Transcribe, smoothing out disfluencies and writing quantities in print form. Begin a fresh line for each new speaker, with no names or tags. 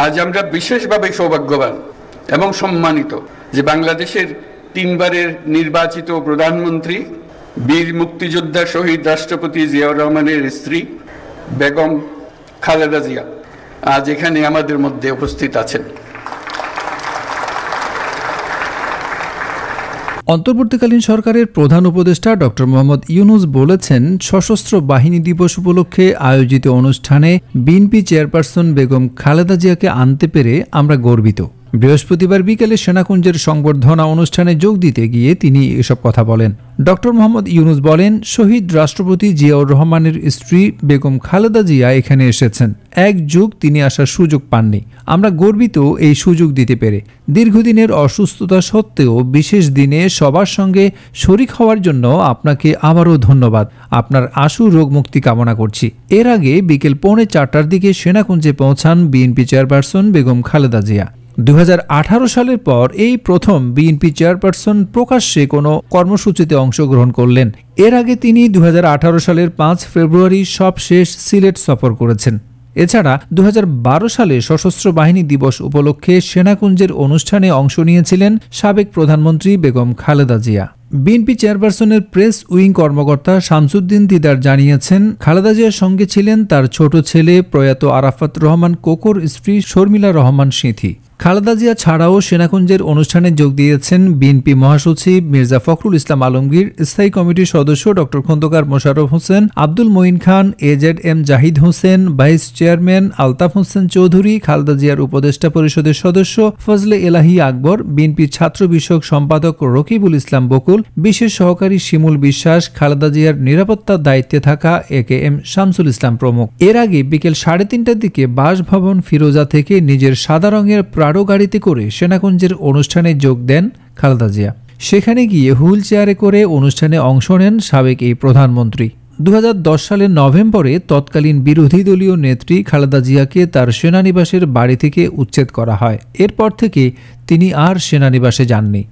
আজ আমরা বিশেষভাবে সৌভাগ্যবান এবং সম্মানিত যে বাংলাদেশের 3 বারের নির্বাচিত প্রধানমন্ত্রী বীর মুক্তিযোদ্ধা শহীদ রাষ্ট্রপতি জিয়াউর রহমানের স্ত্রী বেগম খালেদা জিয়া আজ এখানে আমাদের মধ্যে উপস্থিত আছেন।
অন্তর্বর্তীকালীন সরকারের প্রধান উপদেষ্টা ডক্টর মোহাম্মদ ইউনূস বলেছেন, সশস্ত্র বাহিনী দিবস উপলক্ষে আয়োজিত অনুষ্ঠানে বিএনপি চেয়ারপারসন বেগম খালেদা জিয়াকে আনতে পেরে আমরা গর্বিত। বৃহস্পতিবার বিকেলে সেনাকুঞ্জের সংবর্ধনা অনুষ্ঠানে যোগ দিতে গিয়ে তিনি এসব কথা বলেন। ডক্টর মোহাম্মদ ইউনূস বলেন, শহীদ রাষ্ট্রপতি জিয়াউর রহমানের স্ত্রী বেগম খালেদা জিয়া এখানে এসেছেন। এক যুগ তিনি আসার সুযোগ পাননি। আমরা গর্বিত এই সুযোগ দিতে পেরে। দীর্ঘদিনের অসুস্থতা সত্ত্বেও বিশেষ দিনে সবার সঙ্গে শরিক হওয়ার জন্য আপনাকে আবারও ধন্যবাদ। আপনার আশু রোগ মুক্তি কামনা করছি। এর আগে বিকেল 3:45টার দিকে সেনাকুঞ্জে পৌঁছান বিএনপি চেয়ারপারসন বেগম খালেদা জিয়া। 2018 সালের পর এই প্রথম বিএনপি চেয়ারপারসন প্রকাশ্যে কোনো কর্মসূচিতে অংশগ্রহণ করলেন। এর আগে তিনি 2018 সালের 5 ফেব্রুয়ারি সবশেষ সিলেট সফর করেছেন। এছাড়া 2012 সালে সশস্ত্র বাহিনী দিবস উপলক্ষে সেনাকুঞ্জের অনুষ্ঠানে অংশ নিয়েছিলেন সাবেক প্রধানমন্ত্রী বেগম খালেদা জিয়া। বিএনপি চেয়ারপারসনের প্রেস উইং কর্মকর্তা শামসুদ্দিন দিদার জানিয়েছেন, খালেদা জিয়ার সঙ্গে ছিলেন তার ছোট ছেলে প্রয়াত আরাফাত রহমান কোকোর স্ত্রী শর্মিলা রহমান সিঁথি। খালেদা জিয়া ছাড়াও সেনাকুঞ্জের অনুষ্ঠানে যোগ দিয়েছেন বিএনপি মহাসচিব মির্জা ফখরুল ইসলাম আলমগীর, স্থায়ী কমিটির সদস্য doctor Khondkar Mosharraf Hossain, Abdul Moyeen Khan, AZM Zahid Hossain, vice chairman Altaf Hossain Chowdhury, Khaleda জিয়ার উপদেষ্টা পরিষদের সদস্য ফজলে এলাহি আকবর, বিএনপির ছাত্র বিষয়ক সম্পাদক রকিবুল ইসলাম বকুল, বিশেষ সহকারী শিমুল বিশ্বাস, খালেদা জিয়ার নিরাপত্তার দায়িত্বে থাকা এ.কে.এম শামসুল ইসলাম প্রমুখ। এর আগে বিকেল 3:30টার দিকে বাসভবন ফিরোজা থেকে নিজের সাদা রঙের প্রাডো গাড়িতে করে সেনাকুঞ্জের অনুষ্ঠানে যোগ দেন খালেদা জিয়া। সেখানে গিয়ে হুইল চেয়ারে করে অনুষ্ঠানে অংশ নেন সাবেক এই প্রধানমন্ত্রী। 2010 সালের নভেম্বরে তৎকালীন বিরোধী দলীয় নেত্রী খালেদা জিয়াকে তার সেনানিবাসের বাড়ি থেকে উচ্ছেদ করা হয়। এরপর থেকে তিনি আর সেনানিবাসে যাননি।